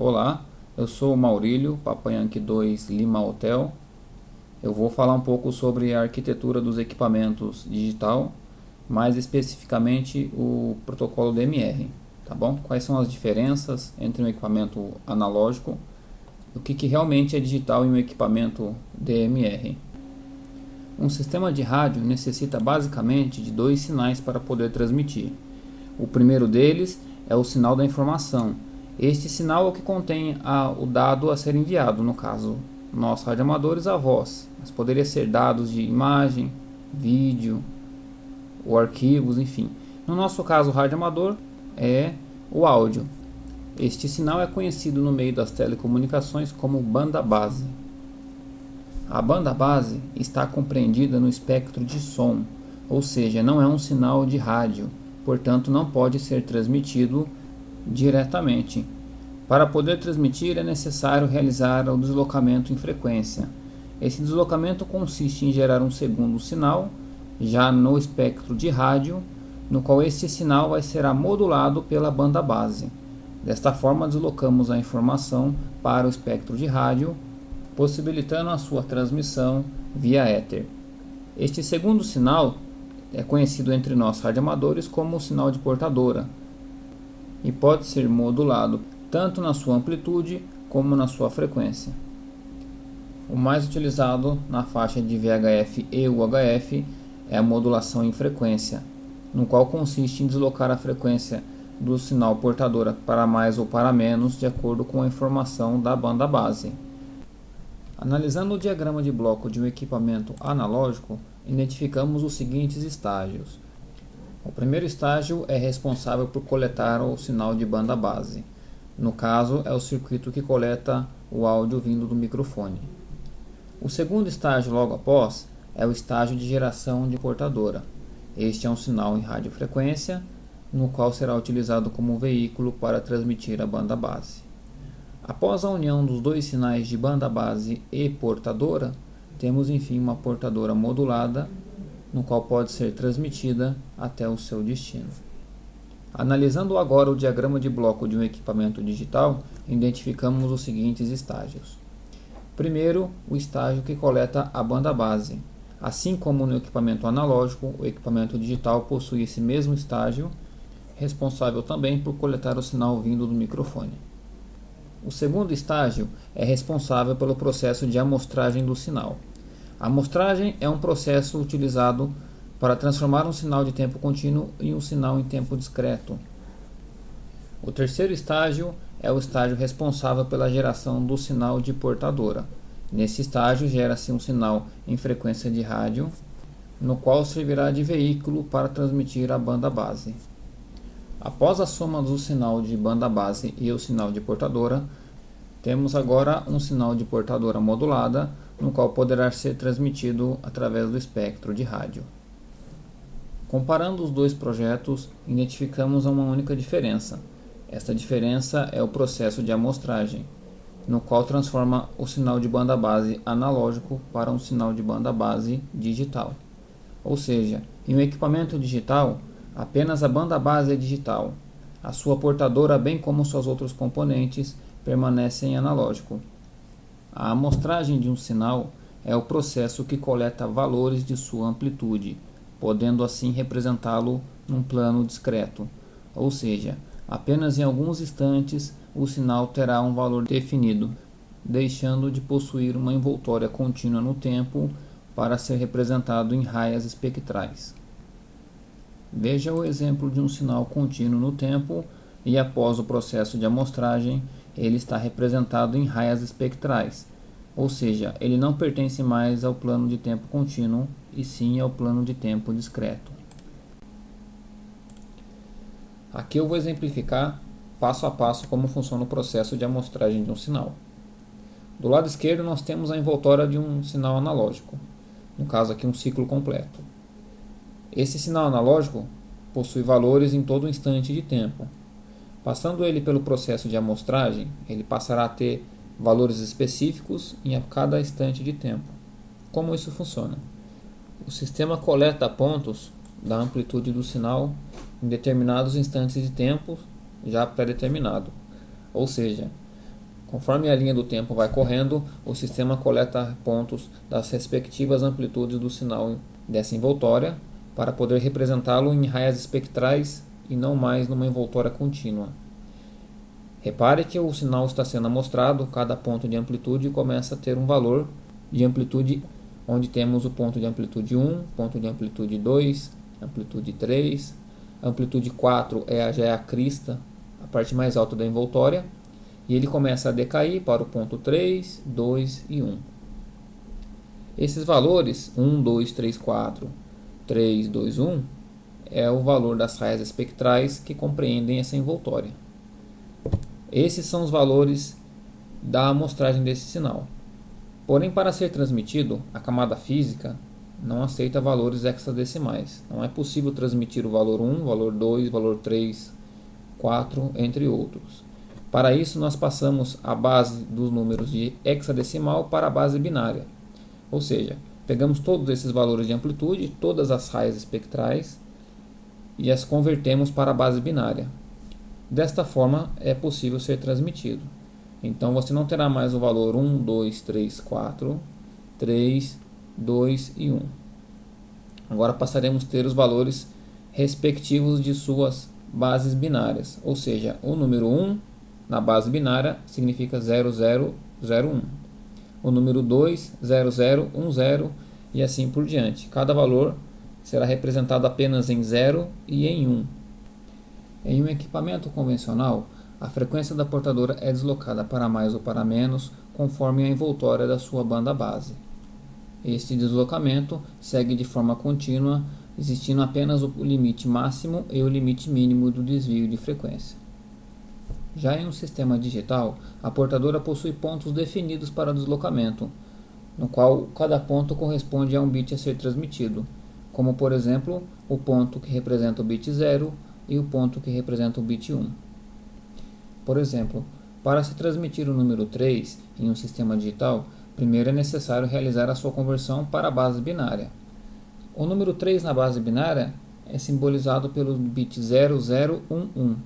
Olá, eu sou o Maurílio, Papai Yankee 2 Lima Hotel. Eu vou falar um pouco sobre a arquitetura dos equipamentos digital, mais especificamente o protocolo DMR, tá bom? Quais são as diferenças entre um equipamento analógico e o que realmente é digital em um equipamento DMR. Um sistema de rádio necessita basicamente de dois sinais para poder transmitir. O primeiro deles é o sinal da informação. Este sinal é o que contém o dado a ser enviado, no caso, nós radioamadores, a voz. Mas poderia ser dados de imagem, vídeo, ou arquivos, enfim. No nosso caso, o radioamador é o áudio. Este sinal é conhecido no meio das telecomunicações como banda base. A banda base está compreendida no espectro de som, ou seja, não é um sinal de rádio, portanto não pode ser transmitido diretamente. Para poder transmitir é necessário realizar o deslocamento em frequência. Esse deslocamento consiste em gerar um segundo sinal, já no espectro de rádio, no qual este sinal vai ser modulado pela banda base. Desta forma deslocamos a informação para o espectro de rádio, possibilitando a sua transmissão via éter. Este segundo sinal é conhecido entre nós radioamadores como o sinal de portadora e pode ser modulado tanto na sua amplitude como na sua frequência. O mais utilizado na faixa de VHF e UHF é a modulação em frequência, no qual consiste em deslocar a frequência do sinal portadora para mais ou para menos de acordo com a informação da banda base. Analisando o diagrama de bloco de um equipamento analógico, identificamos os seguintes estágios. O primeiro estágio é responsável por coletar o sinal de banda base. No caso, é o circuito que coleta o áudio vindo do microfone. O segundo estágio, logo após, é o estágio de geração de portadora. Este é um sinal em radiofrequência, no qual será utilizado como veículo para transmitir a banda base. Após a união dos dois sinais de banda base e portadora, temos enfim uma portadora modulada, no qual pode ser transmitida até o seu destino. Analisando agora o diagrama de bloco de um equipamento digital, identificamos os seguintes estágios. Primeiro, o estágio que coleta a banda base. Assim como no equipamento analógico, o equipamento digital possui esse mesmo estágio, responsável também por coletar o sinal vindo do microfone. O segundo estágio é responsável pelo processo de amostragem do sinal. A amostragem é um processo utilizado para transformar um sinal de tempo contínuo em um sinal em tempo discreto. O terceiro estágio é o estágio responsável pela geração do sinal de portadora. Nesse estágio gera-se um sinal em frequência de rádio, no qual servirá de veículo para transmitir a banda base. Após a soma do sinal de banda base e o sinal de portadora, temos agora um sinal de portadora modulada, no qual poderá ser transmitido através do espectro de rádio. Comparando os dois projetos, identificamos uma única diferença. Esta diferença é o processo de amostragem, no qual transforma o sinal de banda base analógico para um sinal de banda base digital. Ou seja, em um equipamento digital, apenas a banda base é digital. A sua portadora, bem como seus outros componentes, permanecem em analógico. A amostragem de um sinal é o processo que coleta valores de sua amplitude, podendo assim representá-lo num plano discreto. Ou seja, apenas em alguns instantes o sinal terá um valor definido, deixando de possuir uma envoltória contínua no tempo para ser representado em raias espectrais. Veja o exemplo de um sinal contínuo no tempo e após o processo de amostragem ele está representado em raias espectrais, ou seja, ele não pertence mais ao plano de tempo contínuo e sim ao plano de tempo discreto. Aqui eu vou exemplificar passo a passo como funciona o processo de amostragem de um sinal. Do lado esquerdo nós temos a envoltória de um sinal analógico, no caso aqui um ciclo completo. Esse sinal analógico possui valores em todo instante de tempo. Passando ele pelo processo de amostragem, ele passará a ter valores específicos em cada instante de tempo. Como isso funciona? O sistema coleta pontos da amplitude do sinal em determinados instantes de tempo já pré-determinado. Ou seja, Conforme a linha do tempo vai correndo, o sistema coleta pontos das respectivas amplitudes do sinal dessa envoltória para poder representá-lo em raias espectrais e não mais numa envoltória contínua. Repare que o sinal está sendo amostrado, cada ponto de amplitude começa a ter um valor de amplitude, onde temos o ponto de amplitude 1, ponto de amplitude 2, amplitude 3, amplitude 4 já é a crista, a parte mais alta da envoltória, e ele começa a decair para o ponto 3, 2 e 1. Esses valores, 1, 2, 3, 4, 3, 2, 1, é o valor das raias espectrais que compreendem essa envoltória. Esses são os valores da amostragem desse sinal. Porém, para ser transmitido, a camada física não aceita valores hexadecimais. Não é possível transmitir o valor 1, valor 2, valor 3, 4, entre outros. Para isso, nós passamos a base dos números de hexadecimal para a base binária. Ou seja, pegamos todos esses valores de amplitude, todas as raias espectrais, e as convertemos para a base binária. Desta forma, é possível ser transmitido. Então, você não terá mais o valor 1, 2, 3, 4, 3, 2 e 1. Agora passaremos a ter os valores respectivos de suas bases binárias. Ou seja, o número 1 na base binária significa 0001. O número 2, 0010 e assim por diante. Cada valor será representado apenas em 0 e em 1. Em um equipamento convencional, a frequência da portadora é deslocada para mais ou para menos conforme a envoltória da sua banda base. Este deslocamento segue de forma contínua, existindo apenas o limite máximo e o limite mínimo do desvio de frequência. Já em um sistema digital, a portadora possui pontos definidos para o deslocamento, no qual cada ponto corresponde a um bit a ser transmitido, como por exemplo o ponto que representa o bit 0 e o ponto que representa o bit 1. Por exemplo, para se transmitir o número 3 em um sistema digital, primeiro é necessário realizar a sua conversão para a base binária. O número 3 na base binária é simbolizado pelo bit 0011,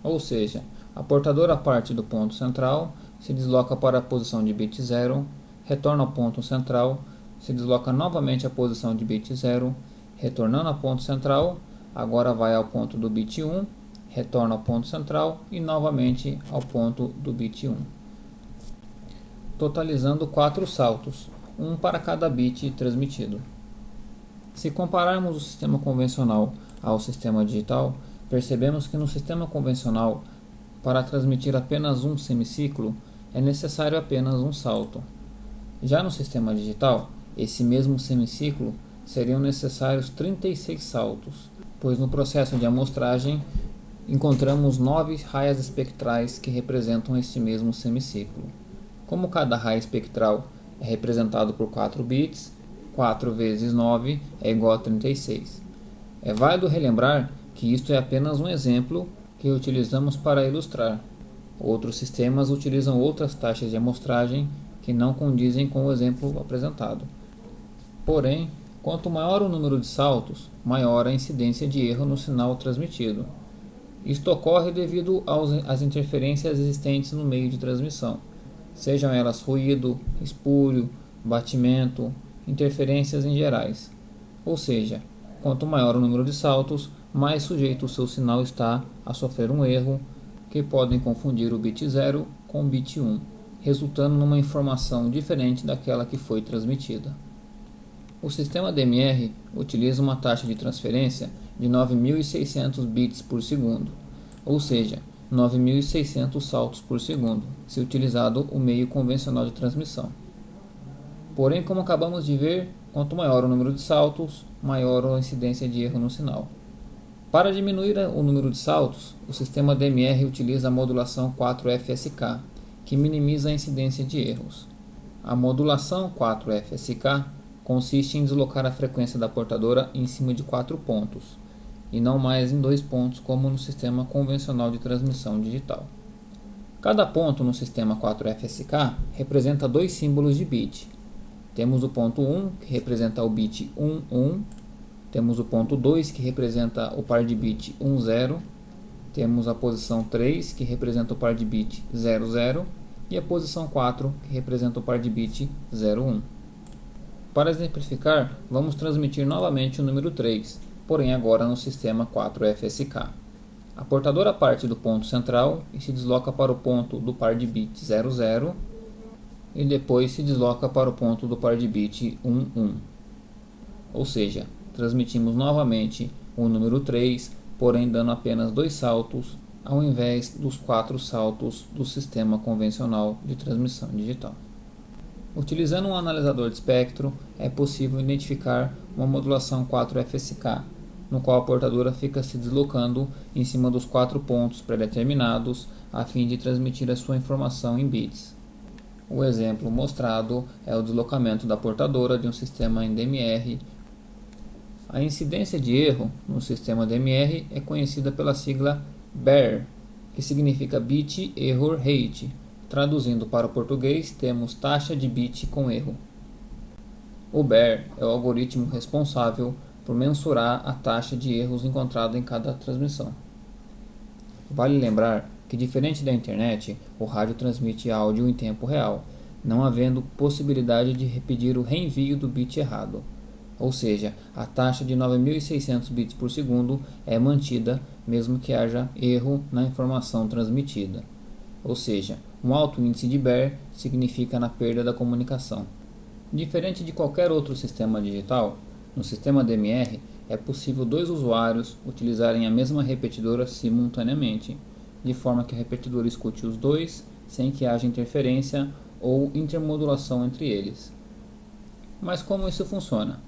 ou seja, a portadora parte do ponto central, se desloca para a posição de bit 0, retorna ao ponto central, se desloca novamente à posição de bit 0, retornando ao ponto central, agora vai ao ponto do bit 1, retorna ao ponto central e novamente ao ponto do bit 1. Totalizando 4 saltos, um para cada bit transmitido. Se compararmos o sistema convencional ao sistema digital, percebemos que no sistema convencional, para transmitir apenas um semiciclo, é necessário apenas um salto. Já no sistema digital, esse mesmo semiciclo seriam necessários 36 saltos, pois no processo de amostragem encontramos 9 raias espectrais que representam este mesmo semiciclo. Como cada raia espectral é representado por 4 bits, 4 vezes 9 é igual a 36. É válido relembrar que isto é apenas um exemplo que utilizamos para ilustrar. Outros sistemas utilizam outras taxas de amostragem que não condizem com o exemplo apresentado. Porém, quanto maior o número de saltos, maior a incidência de erro no sinal transmitido. Isto ocorre devido às interferências existentes no meio de transmissão, sejam elas ruído, espúrio, batimento, interferências em gerais. Ou seja, quanto maior o número de saltos, mais sujeito o seu sinal está a sofrer um erro, que podem confundir o bit 0 com o bit 1, resultando numa informação diferente daquela que foi transmitida. O sistema DMR utiliza uma taxa de transferência de 9.600 bits por segundo, ou seja, 9.600 saltos por segundo, se utilizado o meio convencional de transmissão. Porém, como acabamos de ver, quanto maior o número de saltos, maior a incidência de erro no sinal. Para diminuir o número de saltos, o sistema DMR utiliza a modulação 4FSK, que minimiza a incidência de erros. A modulação 4FSK consiste em deslocar a frequência da portadora em cima de 4 pontos, e não mais em 2 pontos como no sistema convencional de transmissão digital. Cada ponto no sistema 4FSK representa 2 símbolos de bit. Temos o ponto 1, que representa o bit 11, temos o ponto 2, que representa o par de bit 10, temos a posição 3, que representa o par de bit 00, e a posição 4, que representa o par de bit 01. Para exemplificar, vamos transmitir novamente o número 3, porém agora no sistema 4FSK. A portadora parte do ponto central e se desloca para o ponto do par de bit 00 e depois se desloca para o ponto do par de bit 11. Ou seja, transmitimos novamente o número 3, porém dando apenas 2 saltos ao invés dos 4 saltos do sistema convencional de transmissão digital. Utilizando um analisador de espectro, é possível identificar uma modulação 4FSK, no qual a portadora fica se deslocando em cima dos 4 pontos pré-determinados a fim de transmitir a sua informação em bits. O exemplo mostrado é o deslocamento da portadora de um sistema em DMR. A incidência de erro no sistema DMR é conhecida pela sigla BER, que significa Bit Error Rate. Traduzindo para o português, temos taxa de bit com erro. O BER é o algoritmo responsável por mensurar a taxa de erros encontrada em cada transmissão. Vale lembrar que, diferente da internet, o rádio transmite áudio em tempo real, não havendo possibilidade de repetir o reenvio do bit errado. Ou seja, a taxa de 9.600 bits por segundo é mantida mesmo que haja erro na informação transmitida. Ou seja, um alto índice de BER significa na perda da comunicação. Diferente de qualquer outro sistema digital, no sistema DMR é possível 2 usuários utilizarem a mesma repetidora simultaneamente, de forma que o repetidor escute os dois sem que haja interferência ou intermodulação entre eles. Mas como isso funciona?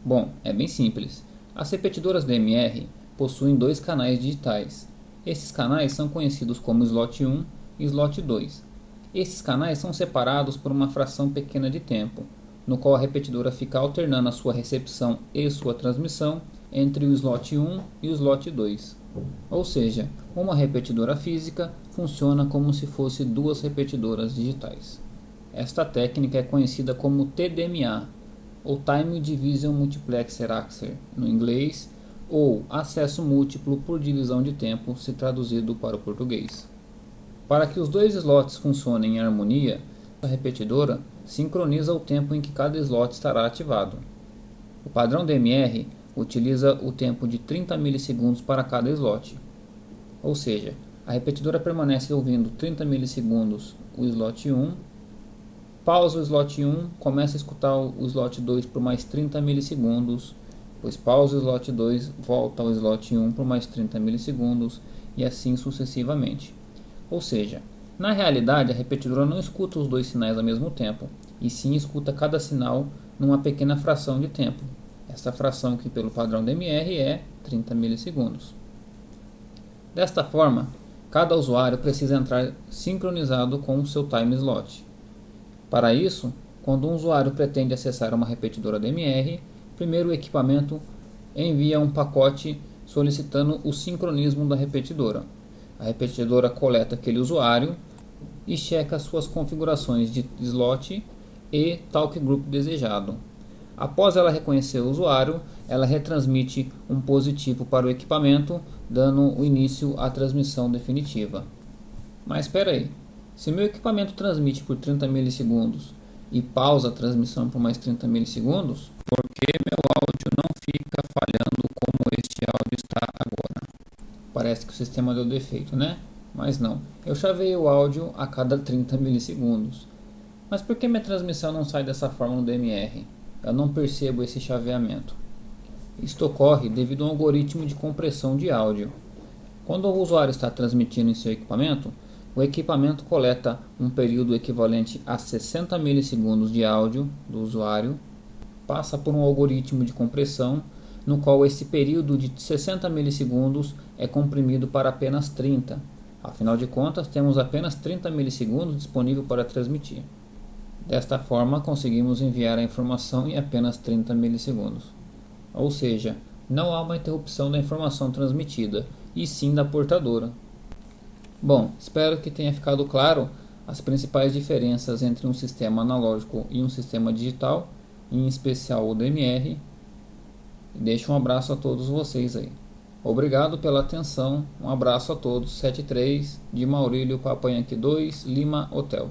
Bom, é bem simples. As repetidoras DMR possuem 2 canais digitais. Esses canais são conhecidos como slot 1 e slot 2. Esses canais são separados por uma fração pequena de tempo, no qual a repetidora fica alternando a sua recepção e sua transmissão entre o slot 1 e o slot 2. Ou seja, uma repetidora física funciona como se fosse 2 repetidoras digitais. Esta técnica é conhecida como TDMA, ou Time Division Multiplexer Access no inglês, ou acesso múltiplo por divisão de tempo, se traduzido para o português. Para que os 2 slots funcionem em harmonia, a repetidora sincroniza o tempo em que cada slot estará ativado. O padrão DMR utiliza o tempo de 30 milissegundos para cada slot. Ou seja, a repetidora permanece ouvindo 30 milissegundos o slot 1, pausa o slot 1, começa a escutar o slot 2 por mais 30 milissegundos, depois pausa o slot 2, volta ao slot 1 por mais 30 milissegundos e assim sucessivamente. Ou seja, na realidade a repetidora não escuta os 2 sinais ao mesmo tempo, e sim escuta cada sinal numa pequena fração de tempo. Essa fração que pelo padrão DMR é 30 milissegundos. Desta forma, cada usuário precisa entrar sincronizado com o seu time slot. Para isso, quando um usuário pretende acessar uma repetidora DMR, primeiro o equipamento envia um pacote solicitando o sincronismo da repetidora. A repetidora coleta aquele usuário e checa suas configurações de slot e talk group desejado. Após ela reconhecer o usuário, ela retransmite um positivo para o equipamento, dando o início à transmissão definitiva. Mas espera aí, se meu equipamento transmite por 30 milissegundos e pausa a transmissão por mais 30 milissegundos, por que meu áudio não fica falhando como este áudio está agora? Parece que o sistema deu defeito, né? Mas não, eu chavei o áudio a cada 30 milissegundos. Mas por que minha transmissão não sai dessa forma no DMR? Eu não percebo esse chaveamento. Isto ocorre devido a um algoritmo de compressão de áudio. Quando o usuário está transmitindo em seu equipamento, o equipamento coleta um período equivalente a 60 milissegundos de áudio do usuário, passa por um algoritmo de compressão, no qual esse período de 60 milissegundos é comprimido para apenas 30. Afinal de contas, temos apenas 30 milissegundos disponível para transmitir. Desta forma, conseguimos enviar a informação em apenas 30 milissegundos. Ou seja, não há uma interrupção da informação transmitida, e sim da portadora. Bom, espero que tenha ficado claro as principais diferenças entre um sistema analógico e um sistema digital, em especial o DMR. E deixo um abraço a todos vocês aí. Obrigado pela atenção, um abraço a todos, 73 de Maurílio Papa Yankee 2, Lima Hotel.